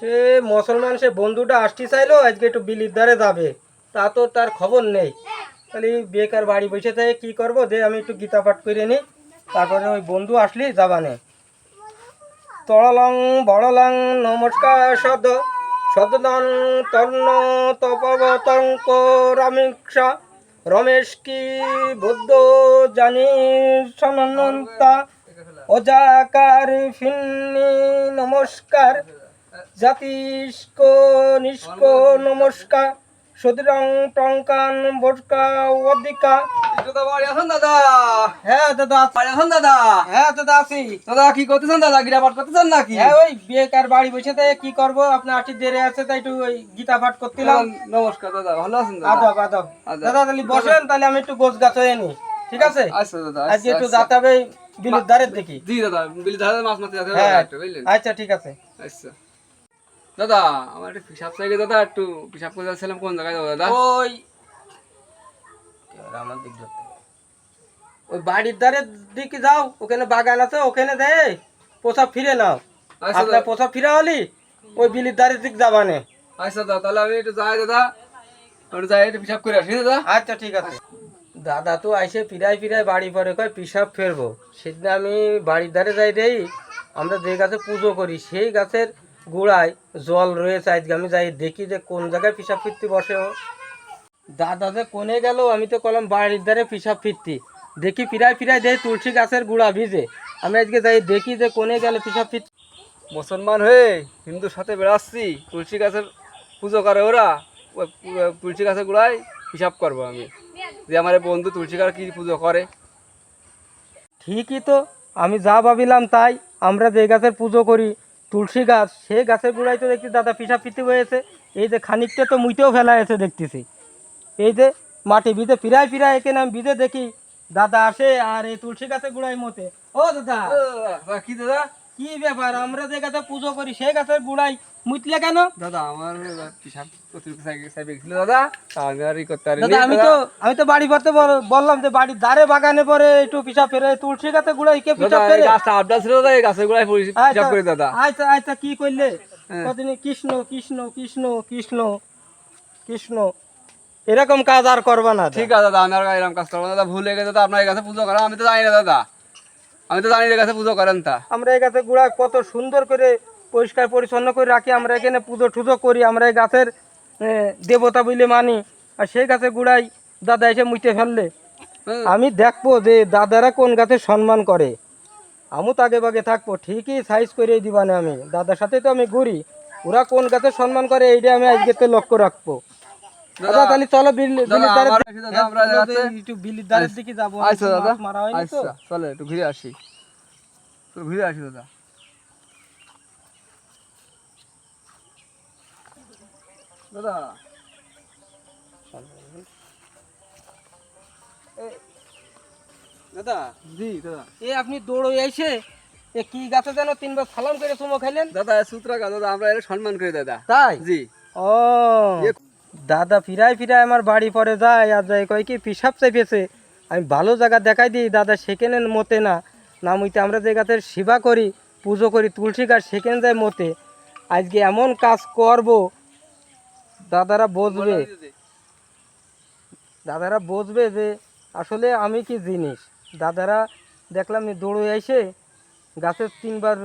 সে মুসলমান সে বন্ধুটা আসতে চাইলো আজকে একটু বিলির ধারে যাবে, তা তো তার খবর নেই। তাহলে বেকার বাড়ি বসে থেকে কী করবো, দে আমি একটু গীতা পাঠ করে নিই, তারপরে ওই বন্ধু আসলি যাবানে। তড়লং বড়লং নমস্কার সদ সদন তর্ণ তপবতঙ্ক রমেশা রমেশ কি বুদ্ধ জানি সনন্তা অজাকার ফিন্নি নমস্কার জাতিস্ক নিষ্ক নমস্কার সুদৃং টঙ্কান বটকা অধিকা। দাদা হ্যাঁ দাদা, দাদা হ্যাঁ দাদা আছি। দাদা কি করতেছেন দাদা? গিরা পাঠ করতেছেন নাকি? হ্যাঁ ওই বেকার বাড়ি বসে থেকে কি করবো, আপনার আটি দেরি আছে তাই একটু ওই গীতা পাঠ করছিলাম। নমস্কার দাদা, ভালো আছেন দাদা? আদব আদব। দাদা তাহলে বসেন, তাহলে আমি একটু গোছ গাছ হয়ে নি, ঠিক আছে? আচ্ছা দাদা, আজকে একটু যাতে হবে বিলের ধারের দেখি। জি দাদা, বিলি ধারে মাছ মারতে যাতে হ্যাঁ একটু, বুঝলেন? আচ্ছা ঠিক আছে। আচ্ছা দাদা, আমার একটু পিসাব চাই দাদা, একটু পিসাব করে যাচ্ছিলাম। কোন জায়গায় যাবো দাদা? ওই আমার দিক ধরতে হবে। ওই বাড়ির ধারের দিকে যাও, ওখানে বাগান আছে, ওখানে দেয় পোশাক ফিরে নাও। আচ্ছা আপনার দাদা, পোশাক ফিরা হলি ওই বিলির ধারের দিক যাবানে। আচ্ছা দাদা, তাহলে আমি একটু যাই দাদা, একটু যাই একটু পিসাব করে আসি দাদা। আচ্ছা ঠিক আছে। দাদা তো আইসে ফিরাই ফিরাই বাড়ি পরে কয় পিসাব ফেরবো। সেদিন আমি বাড়ির ধারে যাই দেই, আমরা যে গাছে পুজো করি সেই গাছের গোড়ায় জল রয়েছে। আজকে আমি যাই দেখি যে কোন জায়গায় পিসাব ফিরতি বসে ও। দাদা যে কোনে গেল, আমি তো কলাম বাড়ির ধারে পিসাব ফিরতি, দেখি ফিরাই ফিরাই দেই তুলসী গাছের গুড়া ভিজে। আমি আজকে যাই দেখি যে কোনে গেলে পিসাব ফিরতি। মুসলমান হয়ে হিন্দুর সাথে বেড়াচ্ছি, তুলসী গাছের পুজো করে ওরা, ওই তুলসী গাছের গোড়ায় হিসাব করবো আমি যে আমার এই বন্ধু তুলসী গাছ কি পুজো করে। ঠিকই তো, আমি যা ভাবিলাম তাই। আমরা যে গাছের পুজো করি তুলসী গাছ, সেই গাছের গোড়ায় তো দেখছি দাদা পিসাব ফিরতে হয়েছে। এই যে খানিকটা তো মুইতেও ফেলা আছে দেখতেছি, এই যে মাটি ভিজে ফিরাই ফিরাই এখানে আমি ভিজে দেখি দাদা আসে আর এই তুলসী গাছের গোড়ায় মতে। ও দাদা কি দাদা? কি ব্যাপার, আমরা যে গাছে পুজো করি সেই গাছের গোড়ায় মুতলে কেন? দাদা আমার পিসাব গেছিল দাদা, আমি আর ই করতে পারিনি দাদা আমি তো বাড়ি পড়তে বললাম যে বাড়ির ধারে বাগানে পরে একটু পিসাব ফেরে, তুলসী গাছের গোড়ায় কে দাদা। পিসাব ফেরে? গাছটা আবদাল ছিল দাদা, এই গাছের গোড়ায় পিসাব করে দাদা। আচ্ছা আচ্ছা কি করলে? হ্যাঁ। কতদিন কৃষ্ণ কৃষ্ণ কৃষ্ণ কৃষ্ণ কৃষ্ণ, এরকম কাজ আর করবা না। ঠিক আছে দাদা, আমি আর এরকম কাজ করবো না দাদা, ভুলে গেছে দাদা। আপনার এই গাছে পুজো করেন, আমি তো জানি না দাদা, আমি তো জানি না এই গাছে পুজো করেন তা। আমরা এই গাছের গোড়া কত সুন্দর করে পরিষ্কার পরিচ্ছন্ন করে রাখি, আমরা এখানে পুজো টুজো করি, আমরা এই গাছের দেবতা বলে মানি। আর সেই গাছের গোড়ায় দাদা এসে মুইতে ফেললে, হ্যাঁ। আমি দেখবো যে দাদারা কোন গাছের সম্মান করে। আমি তো আগে বাগে থাকবো, ঠিকই সাইজ করে দিবানে। আমি দাদার সাথে তো আমি ঘুরি, ওরা কোন গাছের সম্মান করে এইটা আমি আজকে তো লক্ষ্য রাখবো। দাদা তাহলে চলো বিলির ধারের দিকে যাবো। আচ্ছা দাদা, মারা হয়নি তো। আচ্ছা চলে একটু ঘুরে আসি, ঘুরে আসি দাদা। দাদা দাদা জি দাদা, এ আপনি দৌড়ে এসে এ কি গাছে যেন তিনবার সালাম করে চুমো খাইলেন? দাদা সূত্রা গাছ দাদা, আমরা এর সম্মান করি দাদা। তাই? জি। ও দাদা ফিরাই ফিরাই আমার বাড়ি পরে যায় আর যায় কয় কি পিসাব চাইপেছে। আমি ভালো জায়গা দেখাই দিই, দাদা সেখানে মতে না, না মুইতে আমরা যে গাছের সেবা করি পুজো করি তুলসী গাছ সেখানে যায় মতে। আজকে এমন কাজ করব দাদারা বুঝবে, দাদারা বুঝবে যে আসলে আমি কি জিনিস। দাদারা দেখলাম দৌড়ে এসে গাছের তিনবার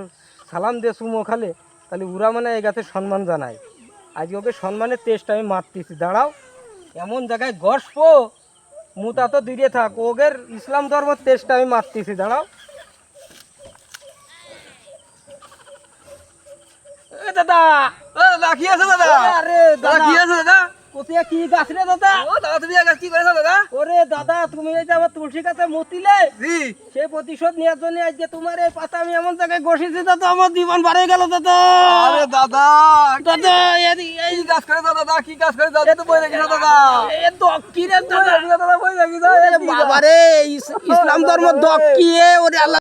সালাম দিয়ে চুমো খালে, তাহলে ওরা মানে এই গাছের সম্মান জানায়। আজকে ওকে সম্মানের টেস্ট আমি মারতেছি। দাঁড়াও, এমন জায়গায় গসপ মুতা তো দূরে থাক, ওদের ইসলাম ধর্মের টেস্ট আমি মারতেছি। দাঁড়াও দাদা, দাদা কি আছে দাদা? আরে দাদা কি আছে দাদা? কোথায় কি গাছ রে দাদা? ও দাদা, তুমি এই গাছ কি করেছো দাদা? ওরে দাদা তুমি এই যে আমার তুলসী গাছে মতিলে, জি। সেই প্রতিশোধ নেওয়ার জন্য আজকে তোমার এই পাতা আমি এমন জায়গায় বসেছি দাদা, আমার জীবন বাড়ে গেল দাদা। আরে দাদা, দাদা এই গাছ করে দাদা, কি গাছ করে দাদা? তো বই রেখেছো দাদা, এ দক্ষি রে দাদা, দাদা বই রেখেছো। বাবা রে ইসলাম ধর্ম দক্ষি ওরে আল্লাহ।